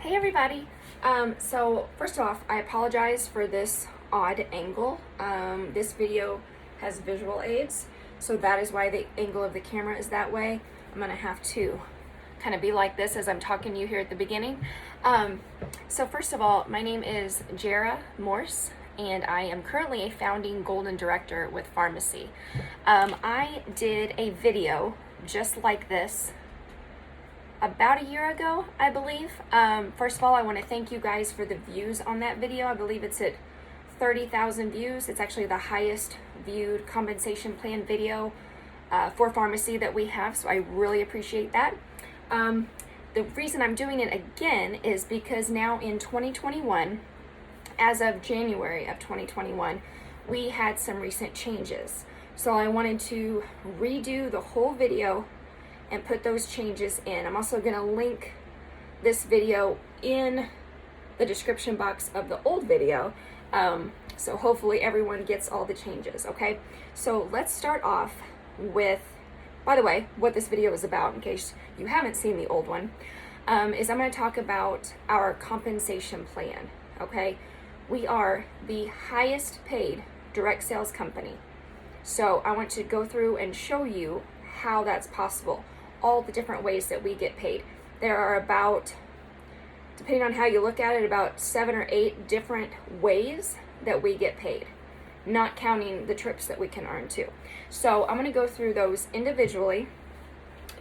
Hey everybody! So first off, I apologize for this odd angle. This video has visual aids, so that is why the angle of the camera is that way. I'm gonna have to kind of be like this as I'm talking to you here at the beginning. So first of all, my name is Jera M, and I am currently a founding Golden Director with Farmasi. I did a video just like this about a year ago, I believe. First of all, I want to thank you guys for the views on that video. I believe it's at 30,000 views. It's actually the highest viewed compensation plan video for Farmasi that we have, so I really appreciate that. The reason I'm doing it again is because now in 2021, as of January of 2021, we had some recent changes. So I wanted to redo the whole video and put those changes in. I'm also going to link this video in the description box of the old video, so hopefully everyone gets all the changes, okay? So let's start off with, by the way, what this video is about, in case you haven't seen the old one, is I'm going to talk about our compensation plan, okay? We are the highest paid direct sales company, so I want to go through and show you how that's possible. All the different ways that we get paid. There are about, depending on how you look at it, about 7 or 8 different ways that we get paid, not counting the trips that we can earn too. So I'm going to go through those individually.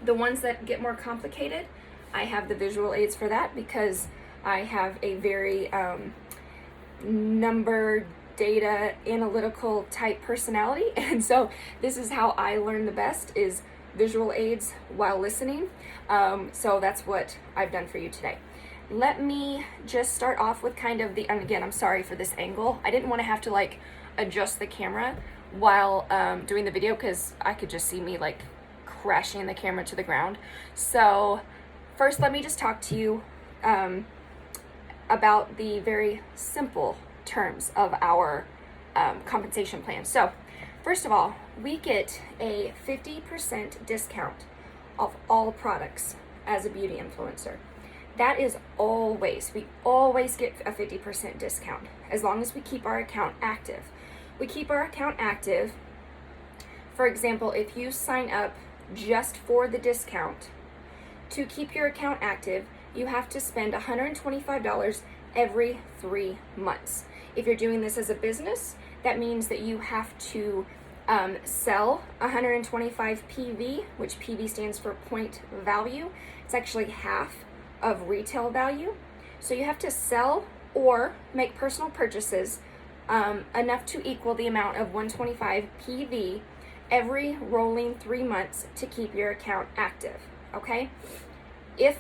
The ones that get more complicated, I have the visual aids for that because I have a very number, data, analytical type personality, and so this is how I learn the best, is visual aids while listening. So that's what I've done for you today. Let me just start off with kind of the, and again, I'm sorry for this angle. I didn't want to have to like adjust the camera while doing the video because I could just see me like crashing the camera to the ground. So first, let me just talk to you about the very simple terms of our compensation plan. So first of all, we get a 50% discount off all products as a beauty influencer. That is always, we always get a 50% discount as long as we keep our account active. We keep our account active. For example, if you sign up just for the discount, to keep your account active, you have to spend $125 every 3 months. If you're doing this as a business, that means that you have to sell 125 PV, which PV stands for point value. It's actually half of retail value. So you have to sell or make personal purchases enough to equal the amount of 125 PV every rolling 3 months to keep your account active, okay? If,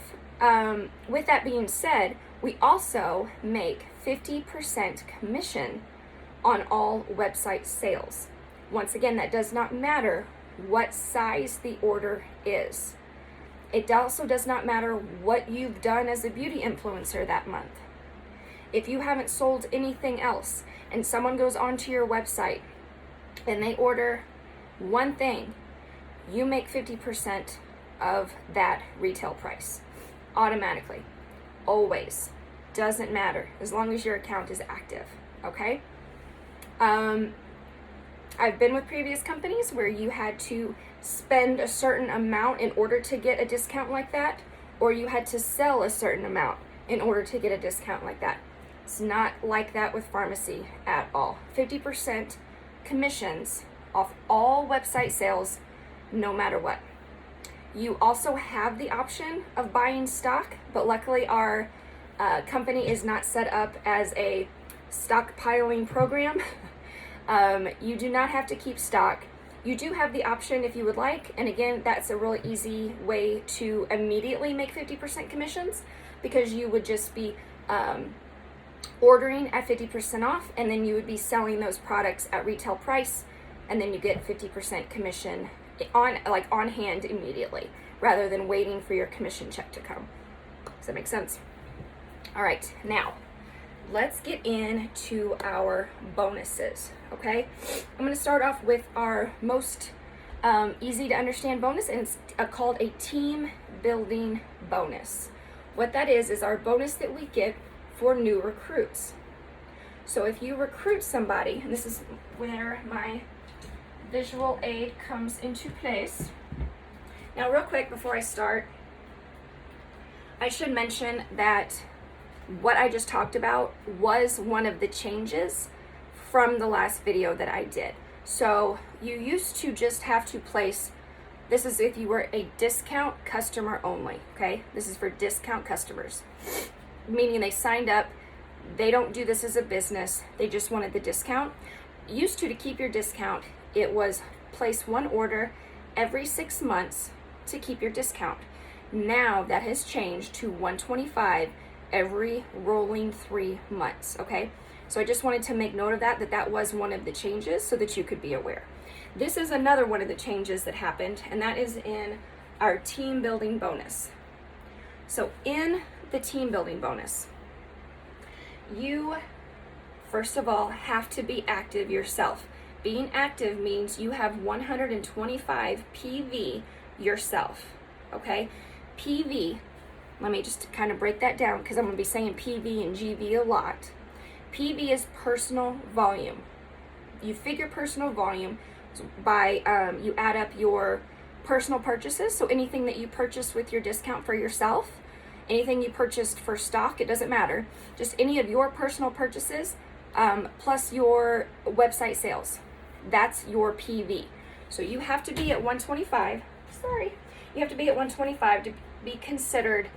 with that being said, we also make 50% commission on all website sales. Once again, that does not matter what size the order is. It also does not matter what you've done as a beauty influencer that month. If you haven't sold anything else and someone goes onto your website and they order one thing, you make 50% of that retail price automatically. Always. Doesn't matter as long as your account is active, okay? I've been with previous companies where you had to spend a certain amount in order to get a discount like that, or you had to sell a certain amount in order to get a discount like that. It's not like that with Farmasi at all. 50% commissions off all website sales, no matter what. You also have the option of buying stock, but luckily our company is not set up as a stockpiling program. You do not have to keep stock. You do have the option if you would like, and again, that's a really easy way to immediately make 50% commissions, because you would just be ordering at 50% off, and then you would be selling those products at retail price, and then you get 50% commission on hand immediately, rather than waiting for your commission check to come. Does that make sense? All right, now let's get into our bonuses, okay? I'm going to start off with our most easy to understand bonus, and it's called a team building bonus. What that is our bonus that we get for new recruits. So if you recruit somebody, and this is where my visual aid comes into place. Now, real quick before I start, I should mention that what I just talked about was one of the changes from the last video that I did. So you used to just have to place, this is if you were a discount customer only, okay? This is for discount customers, meaning they signed up, they don't do this as a business, they just wanted the discount. Used to keep your discount, it was place one order every 6 months to keep your discount. Now that has changed to $125 every rolling 3 months, okay? So I just wanted to make note of that that was one of the changes so that you could be aware. This is another one of the changes that happened, and that is in our team building bonus. So in the team building bonus, you, first of all, have to be active yourself. Being active means you have 125 PV yourself, okay? PV, let me just kind of break that down because I'm going to be saying PV and GV a lot. PV is personal volume. You figure personal volume by, you add up your personal purchases, so anything that you purchased with your discount for yourself, anything you purchased for stock, it doesn't matter, just any of your personal purchases, plus your website sales. That's your PV. So you have to be at 125, you have to be at 125 to be considered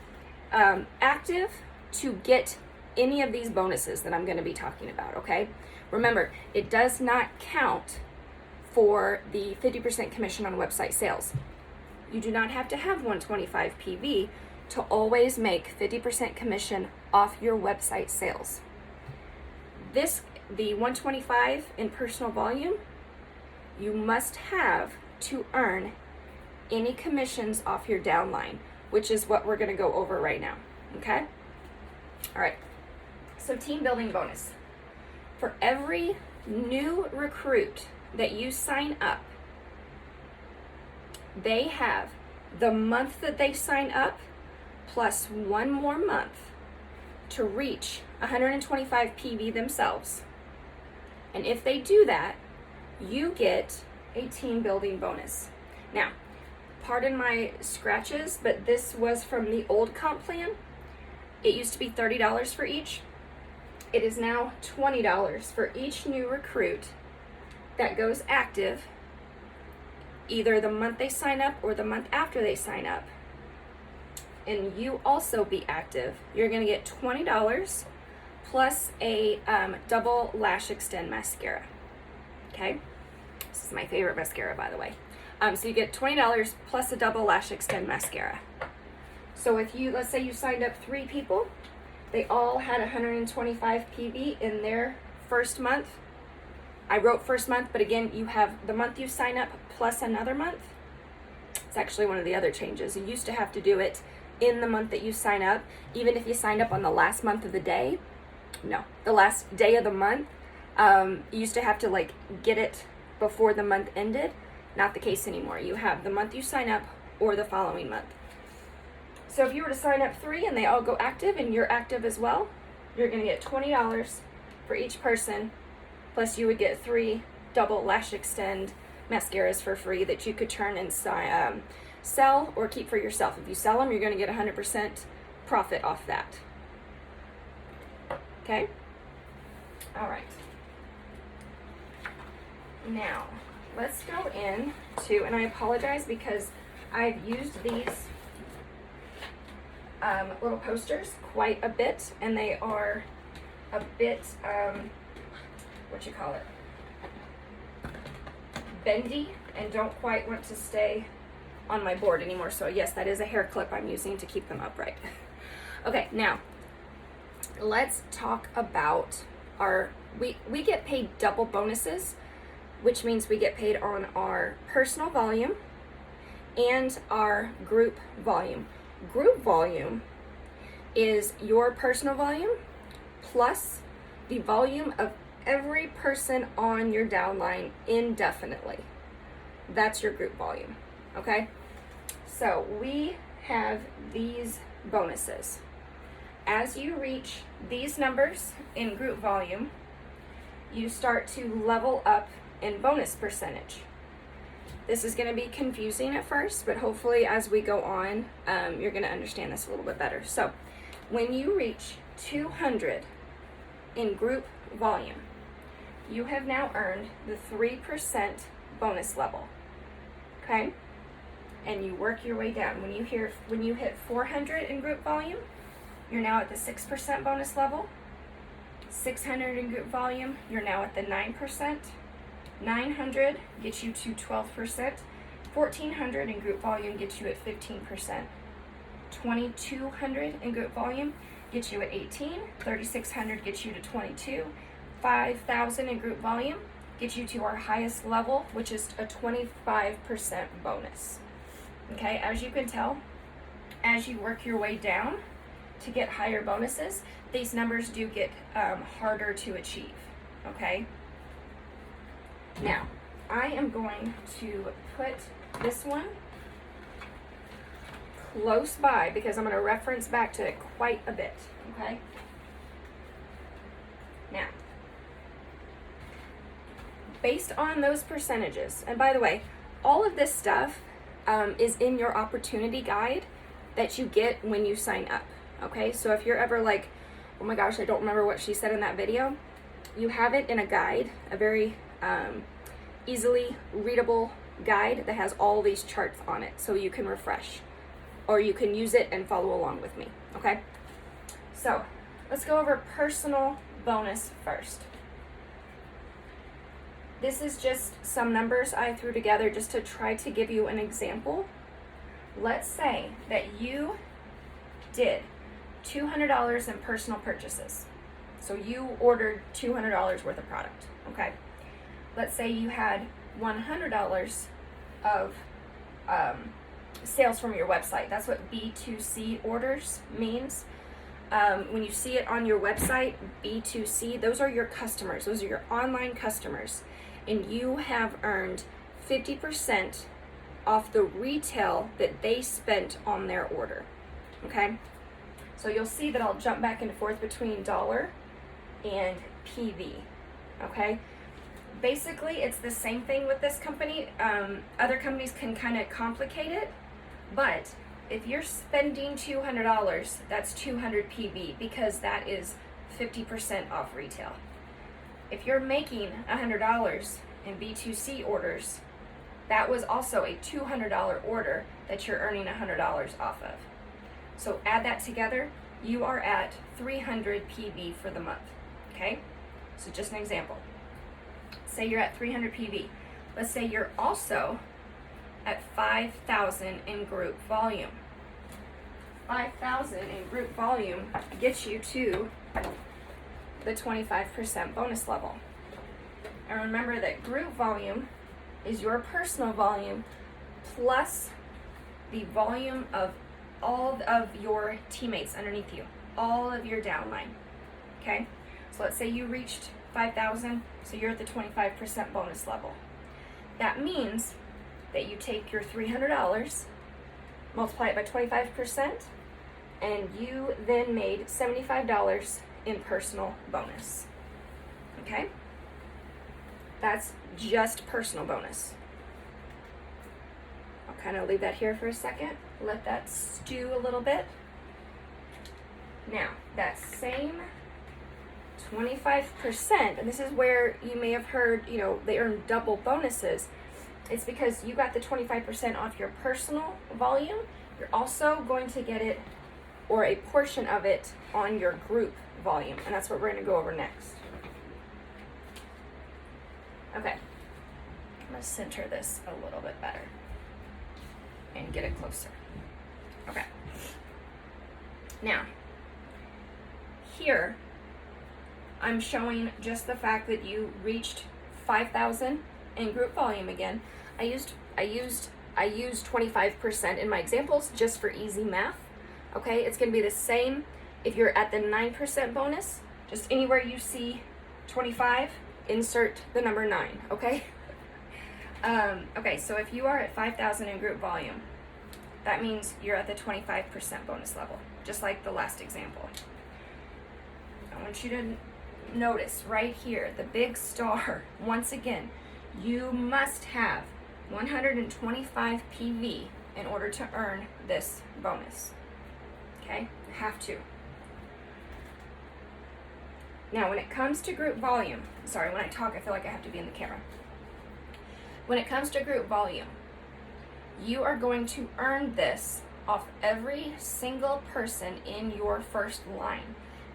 active to get any of these bonuses that I'm going to be talking about, okay? Remember, it does not count for the 50% commission on website sales. You do not have to have 125 PV to always make 50% commission off your website sales. The 125 in personal volume, you must have to earn any commissions off your downline, which is what we're going to go over right now, okay? All right, so team building bonus. For every new recruit that you sign up, they have the month that they sign up plus one more month to reach 125 PV themselves. And if they do that, you get a team building bonus. Now, pardon my scratches, but this was from the old comp plan. It used to be $30 for each. It is now $20 for each new recruit that goes active either the month they sign up or the month after they sign up. And you also be active. You're going to get $20 plus a double lash extend mascara. Okay? This is my favorite mascara, by the way. So you get $20 plus a double lash extend mascara. So if you, let's say you signed up 3 people, they all had 125 PV in their first month. I wrote first month, but again, you have the month you sign up plus another month. It's actually one of the other changes. You used to have to do it in the month that you sign up, even if you signed up on the last month of the day. No, the last day of the month. You used to have to like get it before the month ended. Not the case anymore. You have the month you sign up or the following month. So if you were to sign up 3 and they all go active and you're active as well, you're going to get $20 for each person, plus you would get 3 double lash extend mascaras for free that you could turn and sell or keep for yourself. If you sell them, you're going to get 100% profit off that. Okay? All right. Now, let's go into, and I apologize because I've used these little posters quite a bit, and they are a bit, bendy and don't quite want to stay on my board anymore. So yes, that is a hair clip I'm using to keep them upright. Okay, now let's talk about we get paid double bonuses, which means we get paid on our personal volume and our group volume. Group volume is your personal volume plus the volume of every person on your downline indefinitely. That's your group volume, okay? So we have these bonuses. as you reach these numbers in group volume, you start to level up in bonus percentage. This is going to be confusing at first, but hopefully as we go on, you're going to understand this a little bit better. So when you reach 200 in group volume, you have now earned the 3% bonus level, okay? And you work your way down. When you hit 400 in group volume, you're now at the 6% bonus level. 600 in group volume, you're now at the 9%. 900 gets you to 12%. 1400 in group volume gets you at 15%. 2200 in group volume gets you at 18. 3600 gets you to 22. 5000 in group volume gets you to our highest level, which is a 25% bonus. Okay, as you can tell, as you work your way down to get higher bonuses, these numbers do get harder to achieve, okay? Now, I am going to put this one close by because I'm going to reference back to it quite a bit, okay? Now, based on those percentages, and by the way, all of this stuff is in your opportunity guide that you get when you sign up, okay? So if you're ever like, oh my gosh, I don't remember what she said in that video, you have it in a guide, a very easily readable guide that has all these charts on it, so you can refresh, or you can use it and follow along with me, okay? So let's go over personal bonus first. This is just some numbers I threw together just to try to give you an example. Let's say that you did $200 in personal purchases. So you ordered $200 worth of product, okay? Let's say you had $100 of sales from your website. That's what B2C orders means. When you see it on your website, B2C, those are your customers. Those are your online customers. And you have earned 50% off the retail that they spent on their order, okay? So you'll see that I'll jump back and forth between dollar and PV, okay? Basically, it's the same thing with this company. Other companies can kind of complicate it, but if you're spending $200, that's 200 PV because that is 50% off retail. If you're making $100 in B2C orders, that was also a $200 order that you're earning $100 off of. So add that together, you are at 300 PV for the month, okay? So just an example. Say you're at 300 PV. Let's say you're also at 5,000 in group volume. 5,000 in group volume gets you to the 25% bonus level. And remember that group volume is your personal volume plus the volume of all of your teammates underneath you, all of your downline, okay? So let's say you reached 5,000, so you're at the 25% bonus level. That means that you take your $300, multiply it by 25%, and you then made $75 in personal bonus, okay? That's just personal bonus. I'll kind of leave that here for a second, let that stew a little bit. Now, that same 25%, and this is where you may have heard, they earn double bonuses. It's because you got the 25% off your personal volume. You're also going to get it, or a portion of it, on your group volume, and that's what we're going to go over next. Okay, I'm going to center this a little bit better and get it closer. Okay. Now, here, I'm showing just the fact that you reached 5,000 in group volume again. I used 25% in my examples just for easy math. Okay, it's going to be the same if you're at the 9% bonus. Just anywhere you see 25, insert the number 9, okay? Okay, so if you are at 5,000 in group volume, that means you're at the 25% bonus level, just like the last example. want you to notice right here, the big star. Once again, you must have 125 PV in order to earn this bonus. Okay, you have to. Now, when it comes to group volume, sorry, when I talk, I feel like I have to be in the camera. When it comes to group volume, you are going to earn this off every single person in your first line.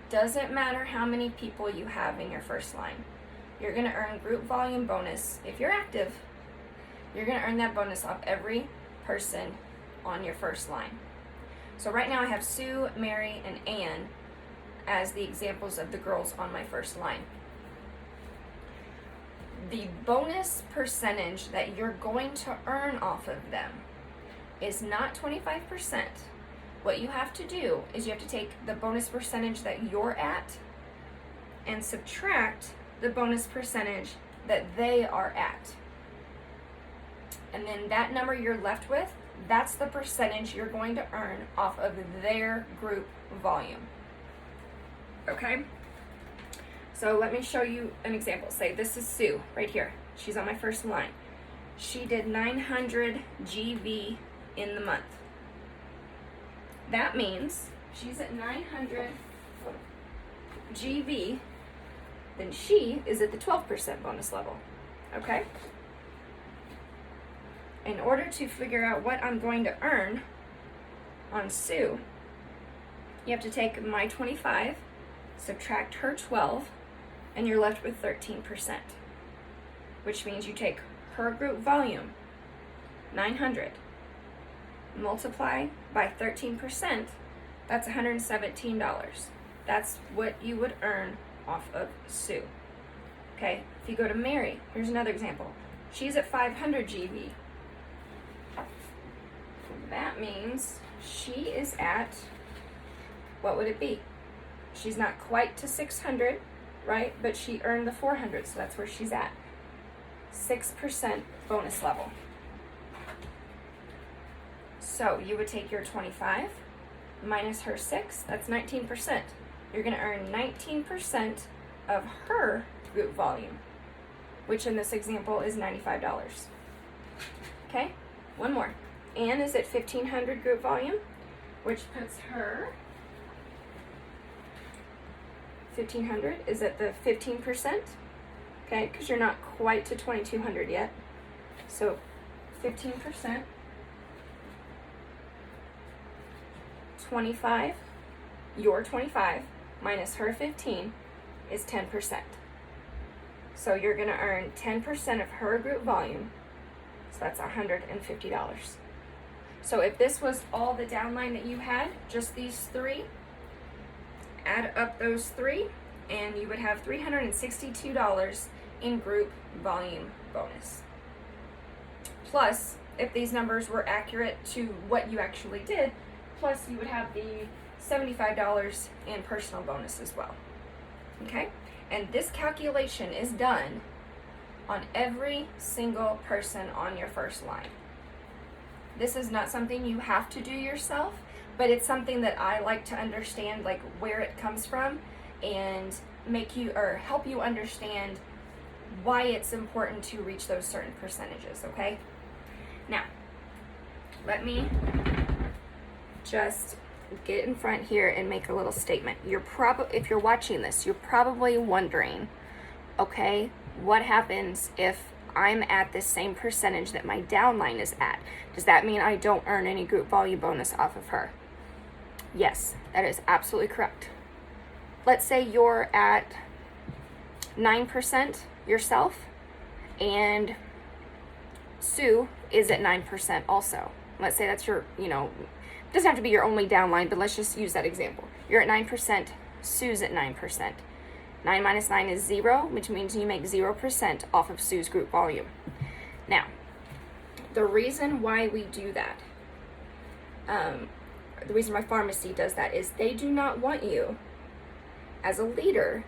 Doesn't matter how many people you have in your first line. You're going to earn group volume bonus. If you're active, you're going to earn that bonus off every person on your first line. So right now I have Sue, Mary, and Ann as the examples of the girls on my first line. The bonus percentage that you're going to earn off of them is not 25%. What you have to do is you have to take the bonus percentage that you're at and subtract the bonus percentage that they are at. And then that number you're left with, that's the percentage you're going to earn off of their group volume. Okay? So let me show you an example. Say this is Sue right here. She's on my first line. She did 900 GV in the month. That means she's at 900 GV, then she is at the 12% bonus level. Okay? In order to figure out what I'm going to earn on Sue, you have to take my 25, subtract her 12, and you're left with 13%. Which means you take her group volume, 900, multiply by 13%, that's $117. That's what you would earn off of Sue. Okay, if you go to Mary, here's another example. She's at 500 GV. That means she is at, what would it be? She's not quite to 600, right? But she earned the 400, so that's where she's at. 6% bonus level. So you would take your 25 minus her 6, that's 19%. You're going to earn 19% of her group volume, which in this example is $95. Okay, one more. Anne is at 1,500 group volume, which puts her, 1,500 is at the 15%, okay, because you're not quite to 2,200 yet. So 15%, 25, your 25 minus her 15 is 10%. So you're going to earn 10% of her group volume, so that's $150. So if this was all the downline that you had, just these three, add up those three, and you would have $362 in group volume bonus. Plus, if these numbers were accurate to what you actually did, plus you would have the $75 in personal bonus as well. Okay? And this calculation is done on every single person on your first line. This is not something you have to do yourself, but it's something that I like to understand, like where it comes from, and make you or help you understand why it's important to reach those certain percentages. Okay? Now, let me just get in front here and make a little statement. If you're watching this, you're probably wondering, okay, what happens if I'm at the same percentage that my downline is at? Does that mean I don't earn any group volume bonus off of her? Yes, that is absolutely correct. Let's say you're at 9% yourself, and Sue is at 9% also. Let's say that's your, it doesn't have to be your only downline, but let's just use that example. You're at 9%, Sue's at 9%. 9 minus 9 is 0, which means you make 0% off of Sue's group volume. Now, the reason why we do that, the reason why Farmasi does that is they do not want you, as a leader,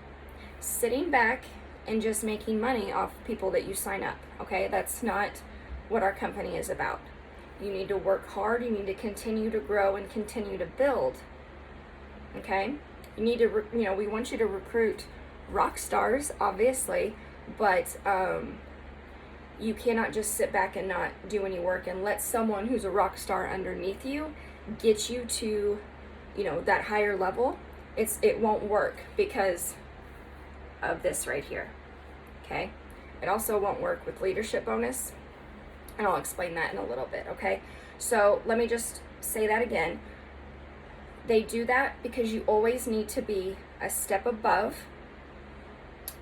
sitting back and just making money off people that you sign up, okay? That's not what our company is about. You need to work hard, you need to continue to grow and continue to build, okay? You need to, we want you to recruit rock stars, obviously, but you cannot just sit back and not do any work and let someone who's a rock star underneath you get you to, that higher level. It won't work because of this right here. Okay? It also won't work with leadership bonus, and I'll explain that in a little bit. Okay? So let me just say that again. They do that because you always need to be a step above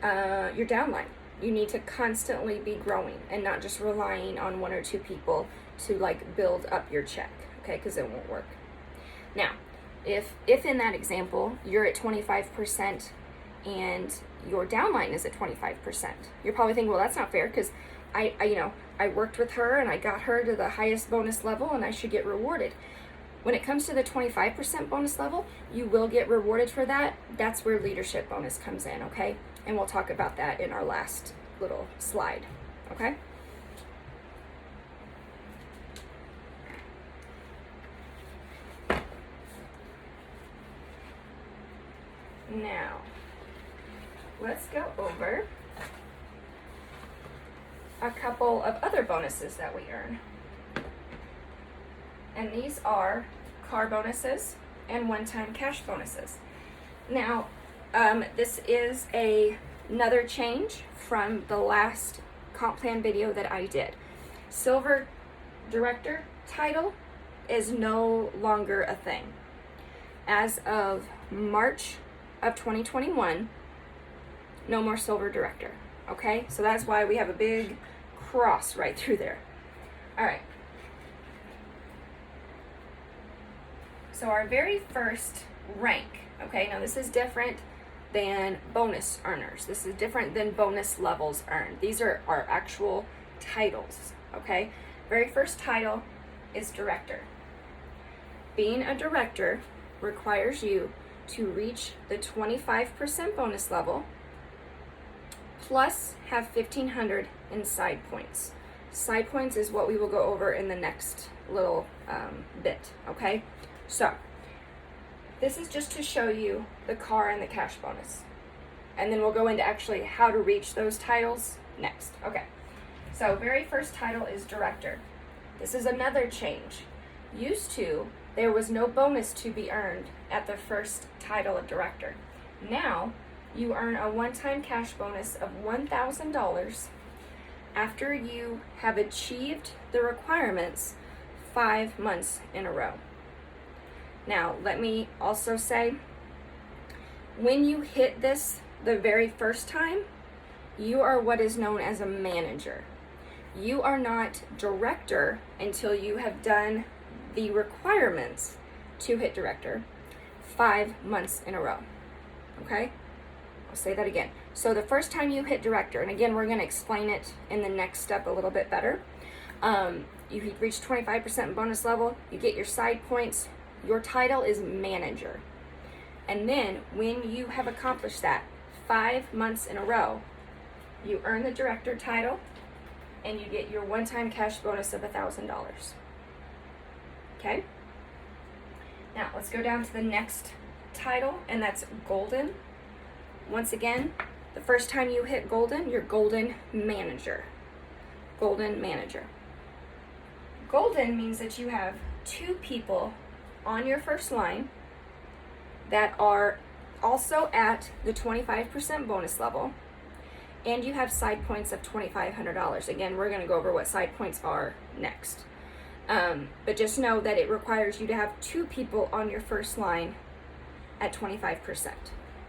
your downline. You need to constantly be growing and not just relying on one or two people to like build up your check, okay? Because it won't work. Now, if in that example you're at 25% and your downline is at 25%, you're probably thinking, well, that's not fair because I worked with her and I got her to the highest bonus level and I should get rewarded. When it comes to the 25% bonus level, you will get rewarded for that. That's where leadership bonus comes in, okay? And we'll talk about that in our last little slide, okay? Now, let's go over a couple of other bonuses that we earn. And these are car bonuses and one-time cash bonuses. Now, this is another change from the last comp plan video that I did. Silver Director title is no longer a thing. As of March of 2021, no more Silver Director, okay? So that's why we have a big cross right through there. All right. So our very first rank, okay, now this is different than bonus earners. This is different than bonus levels earned. These are our actual titles, okay? Very first title is director. Being a director requires you to reach the 25% bonus level plus have 1,500 in side points. Side points is what we will go over in the next little bit, okay? So, this is just to show you the car and the cash bonus. And then we'll go into actually how to reach those titles next. Okay, so very first title is director. This is another change. Used to, there was no bonus to be earned at the first title of director. Now, you earn a one-time cash bonus of $1,000 after you have achieved the requirements 5 months in a row. Now, let me also say, when you hit this the very first time, you are what is known as a manager. You are not director until you have done the requirements to hit director 5 months in a row. Okay? I'll say that again. So the first time you hit director, and again, we're going to explain it in the next step a little bit better. You reach 25% bonus level, you get your side points. Your title is manager. And then when you have accomplished that 5 months in a row, you earn the director title and you get your one-time cash bonus of $1,000. Okay? Now let's go down to the next title, and that's golden. Once again, the first time you hit golden, you're golden manager. Golden manager. Golden means that you have 2 people on your first line that are also at the 25% bonus level, and you have side points of $2,500. Again, we're going to go over what side points are next. But just know that it requires you to have 2 people on your first line at 25%.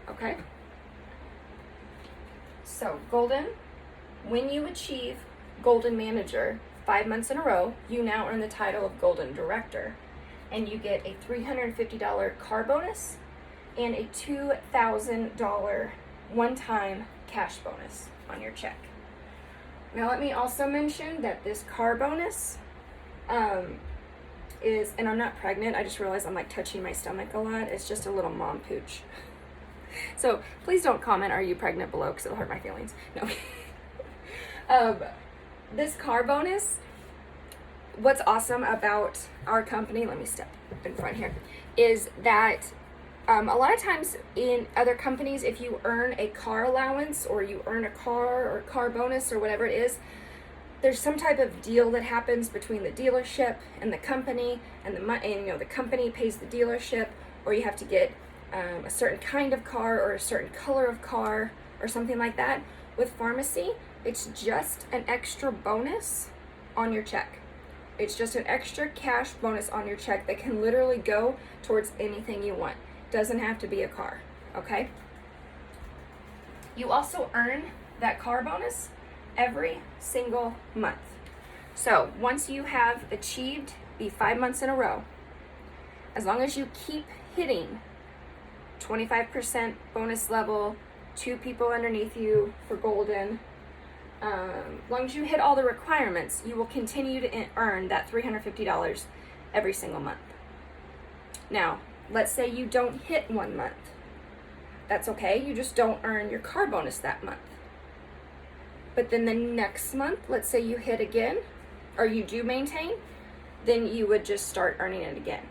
Okay? So, golden, when you achieve golden manager 5 months in a row, you now earn the title of golden director. And you get a $350 car bonus and a $2,000 one-time cash bonus on your check. Now let me also mention that this car bonus is, and I'm not pregnant, I just realized I'm like touching my stomach a lot. It's just a little mom pooch. So please don't comment, are you pregnant below, because it'll hurt my feelings. No. This car bonus, what's awesome about our company, let me step in front here, is that A lot of times in other companies, if you earn a car allowance or you earn a car or car bonus or whatever it is, there's some type of deal that happens between the dealership and the company, and the company pays the dealership, or you have to get a certain kind of car or a certain color of car or something like that. With Farmasi, it's just an extra bonus on your check. It's just an extra cash bonus on your check that can literally go towards anything you want. Doesn't have to be a car, okay? You also earn that car bonus every single month. So once you have achieved the 5 months in a row, as long as you keep hitting 25% bonus level, 2 people underneath you for golden, as long as you hit all the requirements, you will continue to earn that $350 every single month. Now, let's say you don't hit 1 month. That's okay, you just don't earn your car bonus that month. But then the next month, let's say you hit again, or you do maintain, then you would just start earning it again.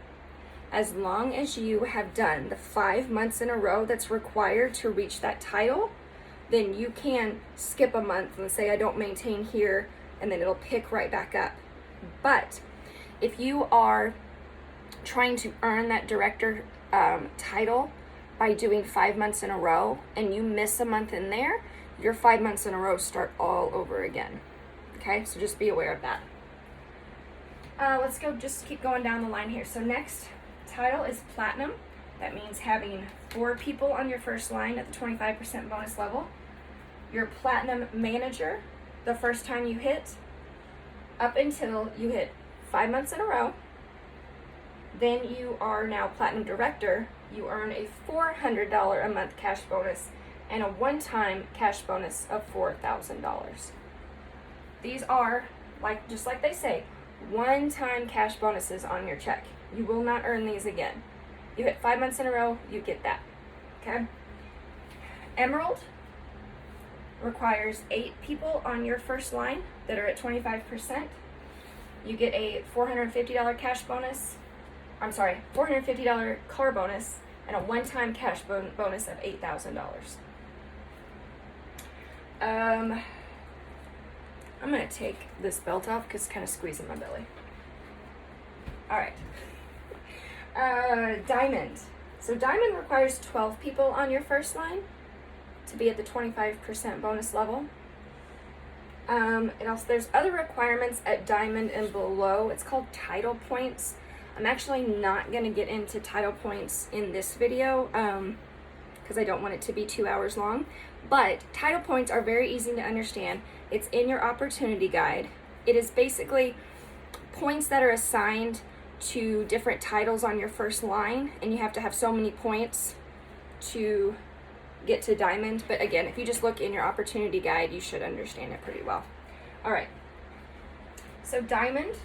As long as you have done the 5 months in a row that's required to reach that title, then you can skip a month and say, I don't maintain here, and then it'll pick right back up. But if you are trying to earn that director title by doing 5 months in a row, and you miss a month in there, your 5 months in a row start all over again. Okay, so just be aware of that. Let's go, just keep going down the line here. So next title is platinum. That means having 4 people on your first line at the 25% bonus level. Your platinum manager, the first time you hit, up until you hit 5 months in a row. Then you are now platinum director. You earn a $400 a month cash bonus and a one-time cash bonus of $4,000. These are, just like they say, one-time cash bonuses on your check. You will not earn these again. You hit 5 months in a row, you get that. Okay? Emerald requires 8 people on your first line that are at 25%. You get a $450 cash bonus. $450 car bonus and a one-time cash bonus of $8,000. I'm gonna take this belt off because it's kind of squeezing my belly. All right. Diamond. So diamond requires 12 people on your first line to be at the 25% bonus level. And also there's other requirements at diamond and below. It's called title points. I'm actually not going to get into title points in this video because I don't want it to be 2 hours long. But title points are very easy to understand. It's in your opportunity guide. It is basically points that are assigned to different titles on your first line, and you have to have so many points to get to diamond. But again, if you just look in your opportunity guide, you should understand it pretty well. All right. So diamond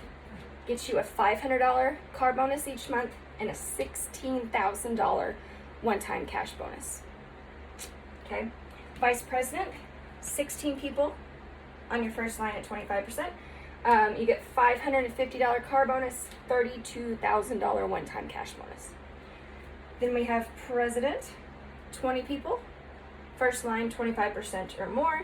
gets you a $500 car bonus each month and a $16,000 one-time cash bonus. Okay. Vice president, 16 people on your first line at 25%. You get $550 car bonus, $32,000 one-time cash bonus. Then we have president, 20 people, first line 25% or more,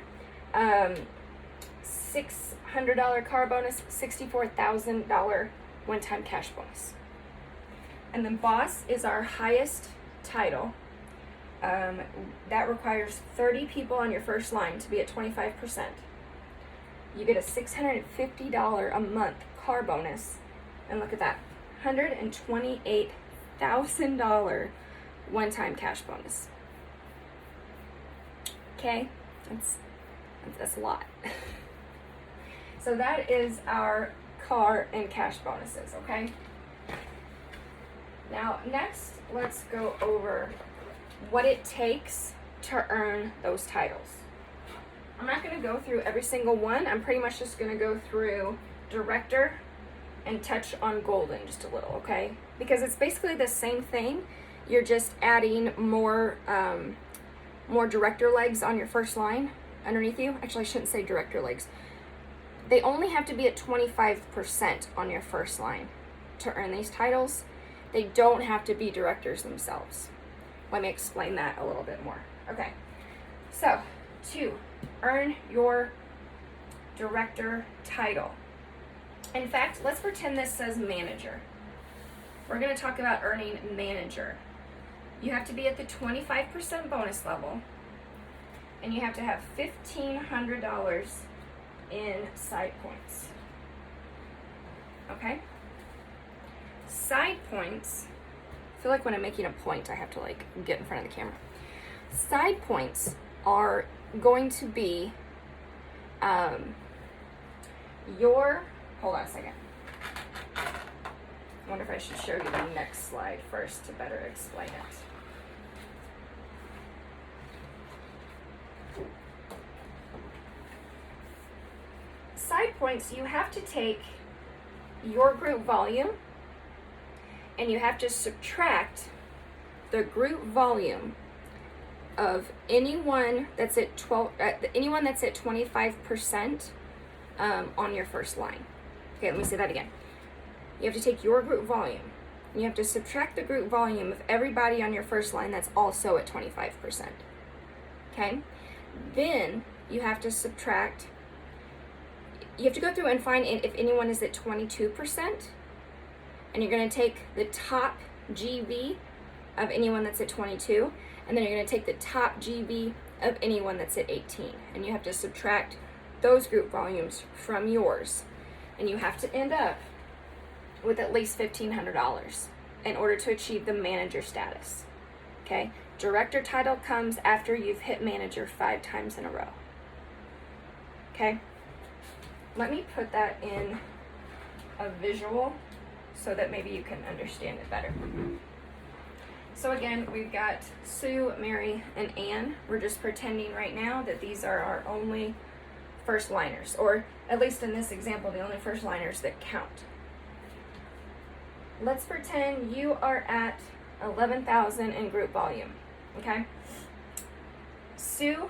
$600 car bonus, $64,000 one-time cash bonus. And then boss is our highest title. That requires 30 people on your first line to be at 25%. You get a $650 a month car bonus, and look at that, $128,000 one-time cash bonus. Okay, that's a lot. So that is our car and cash bonuses, okay? Now, next, let's go over what it takes to earn those titles. I'm not going to go through every single one. I'm pretty much just going to go through director and touch on golden just a little, okay? Because it's basically the same thing. You're just adding more director legs on your first line underneath you. Actually, I shouldn't say director legs. They only have to be at 25% on your first line to earn these titles. They don't have to be directors themselves, Let me explain that a little bit more. Okay, so to earn your director title. In fact, let's pretend this says manager. We're going to talk about earning manager. You have to be at the 25% bonus level, and you have to have $1,500 in side points. Okay? Side points, I feel like when I'm making a point, I have to like get in front of the camera. Side points are going to be hold on a second. I wonder if I should show you the next slide first to better explain it. Side points, you have to take your group volume and you have to subtract the group volume of anyone that's at 25% on your first line. Okay, let me say that again. You have to take your group volume and you have to subtract the group volume of everybody on your first line that's also at 25%. Okay? Then you have to subtract, you have to go through and find if anyone is at 22%, and you're going to take the top GV of anyone that's at 22, and then you're going to take the top GV of anyone that's at 18, and you have to subtract those group volumes from yours, and you have to end up with at least $1,500 in order to achieve the manager status. Okay? Director title comes after you've hit manager 5 times in a row. Okay? Let me put that in a visual so that maybe you can understand it better. So again, we've got Sue, Mary, and Ann. We're just pretending right now that these are our only first liners, or at least in this example, the only first liners that count. Let's pretend you are at 11,000 in group volume, okay? Sue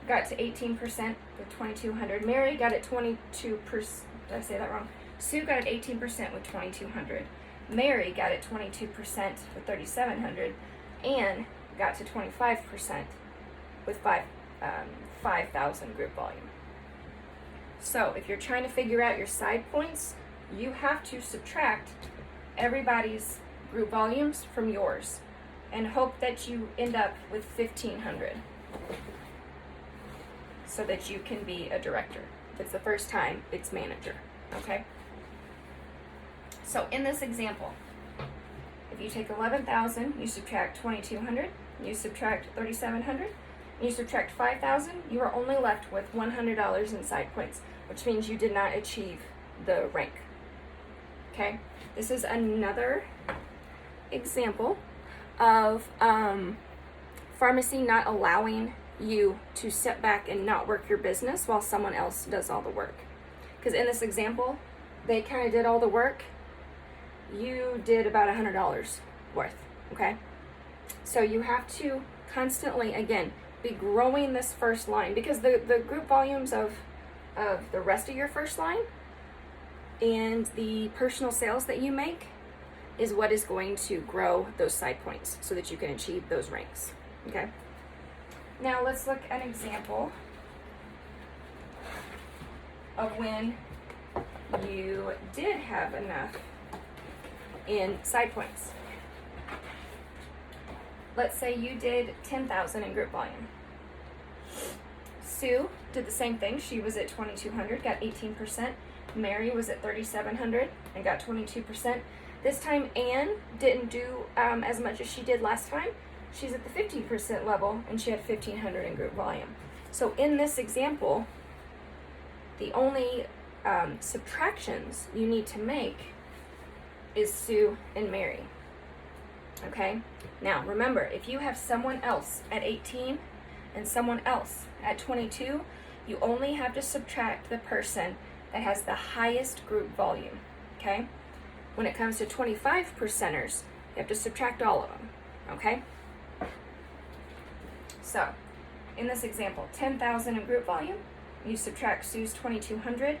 got to 18% with 2,200. Mary got at 22%. Did I say that wrong? Sue got at 18% with 2,200. Mary got at 22% with 3,700. Ann got to 25% with 5,000 group volume. So if you're trying to figure out your side points, you have to subtract everybody's group volumes from yours and hope that you end up with 1,500 so that you can be a director. If it's the first time, it's manager, okay? So in this example, if you take 11,000, you subtract 2,200, you subtract 3,700, and you subtract 5,000, you are only left with $100 in side points, which means you did not achieve the rank. Okay? This is another example of Farmasi not allowing you to sit back and not work your business while someone else does all the work. Because in this example, they kind of did all the work. You did about $100 worth, okay? So you have to constantly, again, be growing this first line, because the group volumes of the rest of your first line and the personal sales that you make is what is going to grow those side points so that you can achieve those ranks, okay? Now let's look at an example of when you did have enough in side points. Let's say you did 10,000 in group volume. Sue did the same thing. She was at 2,200, got 18%. Mary was at 3,700 and got 22%. This time Ann didn't do as much as she did last time. She's at the 15% level and she had 1,500 in group volume. So in this example, the only subtractions you need to make is Sue and Mary. Okay? Now remember, if you have someone else at 18 and someone else at 22, you only have to subtract the person that has the highest group volume. Okay? When it comes to 25%ers, you have to subtract all of them. Okay? So, in this example, 10,000 in group volume, you subtract Sue's 2,200,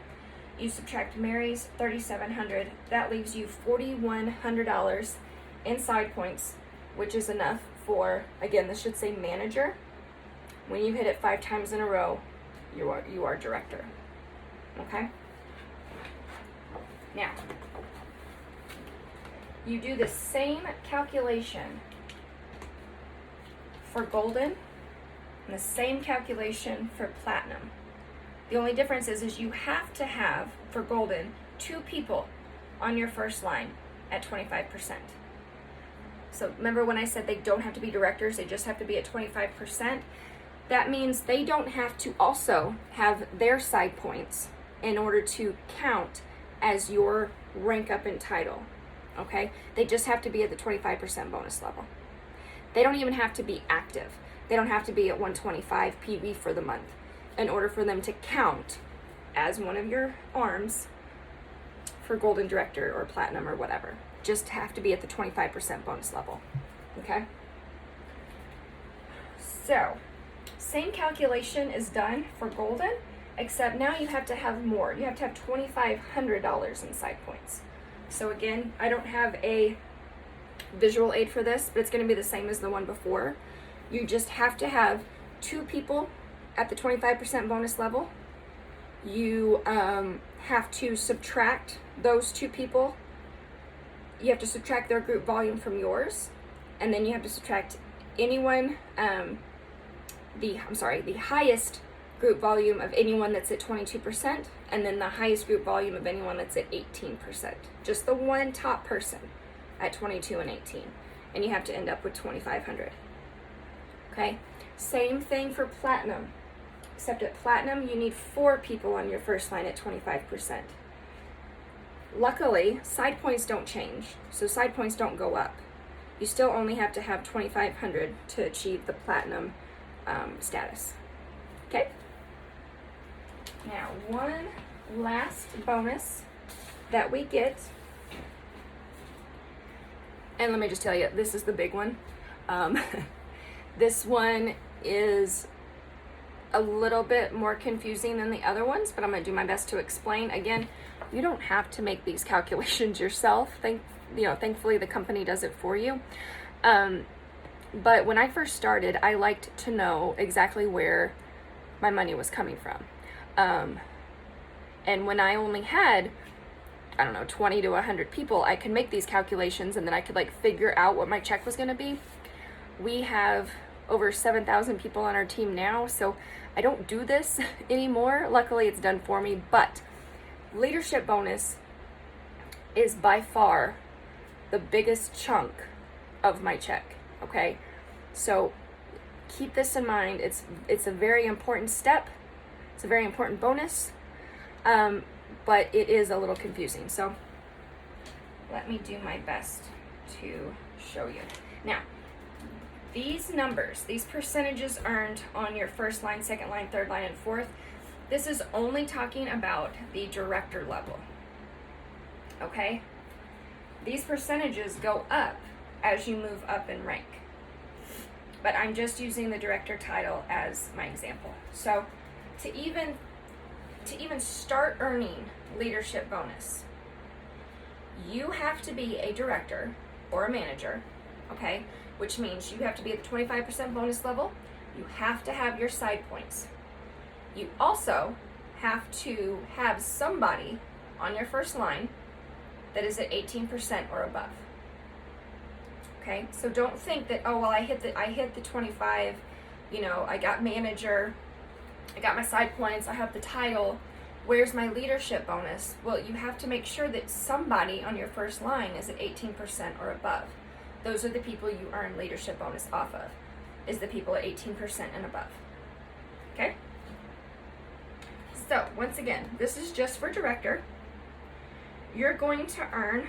you subtract Mary's 3,700, that leaves you $4,100 in side points, which is enough for, again, this should say manager. When you hit it 5 times in a row, you are director. Okay? Now, you do the same calculation for golden and the same calculation for platinum. The only difference is you have to have, for golden, 2 people on your first line at 25%. So remember when I said they don't have to be directors, they just have to be at 25%? That means they don't have to also have their side points in order to count as your rank up in title, okay? They just have to be at the 25% bonus level. They don't even have to be active. They don't have to be at 125 PV for the month in order for them to count as one of your arms for golden director or platinum or whatever. Just have to be at the 25% bonus level, okay? So, same calculation is done for golden, except now you have to have more. You have to have $2,500 in side points. So again, I don't have a visual aid for this, but it's going to be the same as the one before. You just have to have 2 people at the 25% bonus level. You have to subtract those 2 people. You have to subtract their group volume from yours, and then you have to subtract anyone, the highest group volume of anyone that's at 22%, and then the highest group volume of anyone that's at 18%. Just the one top person at 22 and 18, and you have to end up with 2,500. Okay, same thing for platinum, except at platinum you need 4 people on your first line at 25%. Luckily, side points don't change, so side points don't go up. You still only have to have 2,500 to achieve the platinum status. Okay? Now, one last bonus that we get, and let me just tell you, this is the big one. This one is a little bit more confusing than the other ones, but I'm going to do my best to explain. Again, you don't have to make these calculations yourself. Thankfully the company does it for you. But when I first started, I liked to know exactly where my money was coming from. And when I only had, 20 to 100 people, I could make these calculations, and then I could figure out what my check was going to be. We have over 7,000 people on our team now, so I don't do this anymore. Luckily, it's done for me, but leadership bonus is by far the biggest chunk of my check, okay? So keep this in mind. It's a very important step. It's a very important bonus, but it is a little confusing. So let me do my best to show you. Now, these numbers, these percentages earned on your first line, second line, third line, and fourth, this is only talking about the director level, okay? These percentages go up as you move up in rank, but I'm just using the director title as my example. So to even start earning leadership bonus, you have to be a director or a manager, okay? Which means you have to be at the 25% bonus level. You have to have your side points. You also have to have somebody on your first line that is at 18% or above. Okay, so don't think that, oh well, I hit the 25, I got manager, I got my side points, I have the title. Where's my leadership bonus? Well, you have to make sure that somebody on your first line is at 18% or above. Those are the people you earn leadership bonus off of, is the people at 18% and above. Okay? So, once again, this is just for director. You're going to earn,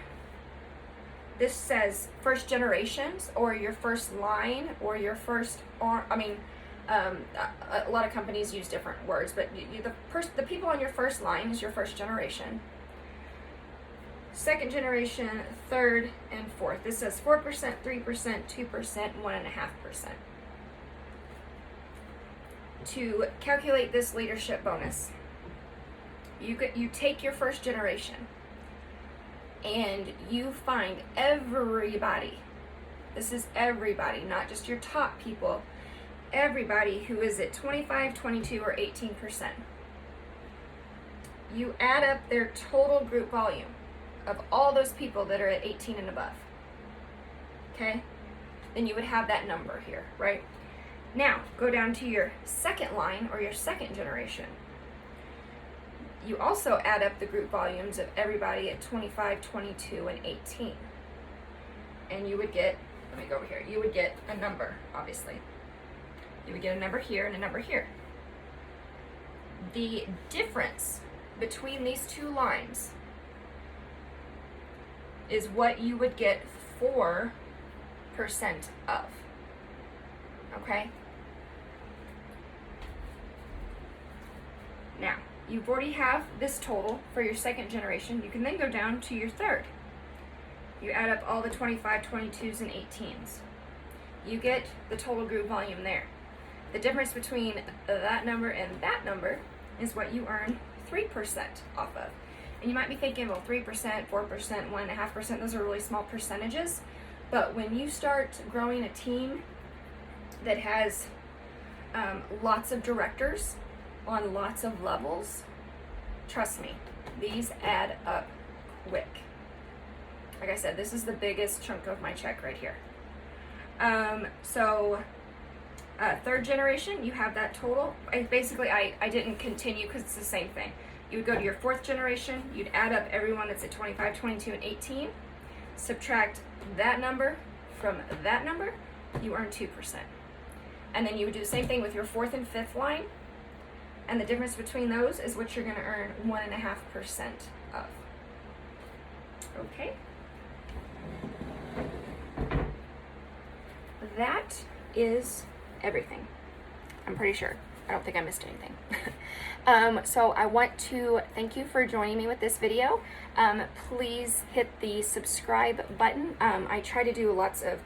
this says first generations, or your first line, or your first, a lot of companies use different words, but the people on your first line is your first generation. Second generation, third, and fourth. This says 4%, 3%, 2%, 1.5%. To calculate this leadership bonus, you take your first generation and you find everybody This is everybody, not just your top people. Everybody who is at 25, 22, or 18%. You add up their total group volume of all those people that are at 18 and above. Okay? Then you would have that number here, right? Now, go down to your second line, or your second generation. You also add up the group volumes of everybody at 25, 22, and 18. And you would get, let me go over here, you would get a number, obviously. You would get a number here and a number here. The difference between these two lines is what you would get 4% of. Okay? Now, you've already have this total for your second generation. You can then go down to your third. You add up all the 25, 22s, and 18s. You get the total group volume there. The difference between that number and that number is what you earn 3% off of. And you might be thinking, well, 3%, 4%, 1.5%, those are really small percentages. But when you start growing a team that has lots of directors on lots of levels, trust me, these add up quick. Like I said, this is the biggest chunk of my check right here. Third generation, you have that total. Basically, I didn't continue because it's the same thing. You would go to your fourth generation, you'd add up everyone that's at 25, 22, and 18, subtract that number from that number, you earn 2%. And then you would do the same thing with your fourth and fifth line, and the difference between those is what you're going to earn 1.5% of. Okay? That is everything. I'm pretty sure. I don't think I missed anything. So I want to thank you for joining me with this video. Please hit the subscribe button. I try to do lots of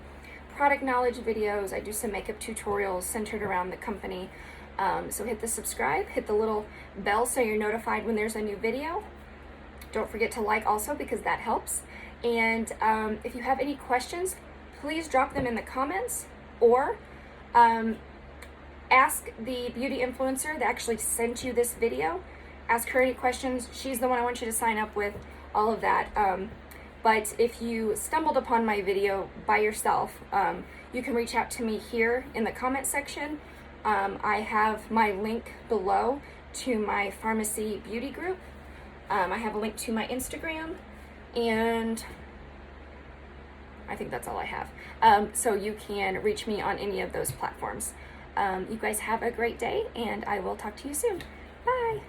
product knowledge videos. I do some makeup tutorials centered around the company. So hit the subscribe, hit the little bell so you're notified when there's a new video. Don't forget to like also, because that helps. And if you have any questions, please drop them in the comments, or ask the beauty influencer that actually sent you this video. Ask her any questions. She's the one I want you to sign up with, all of that. But if you stumbled upon my video by yourself, you can reach out to me here in the comment section. I have my link below to my Farmasi beauty group. I have a link to my Instagram, and I think that's all I have. So you can reach me on any of those platforms. You guys have a great day, and I will talk to you soon. Bye.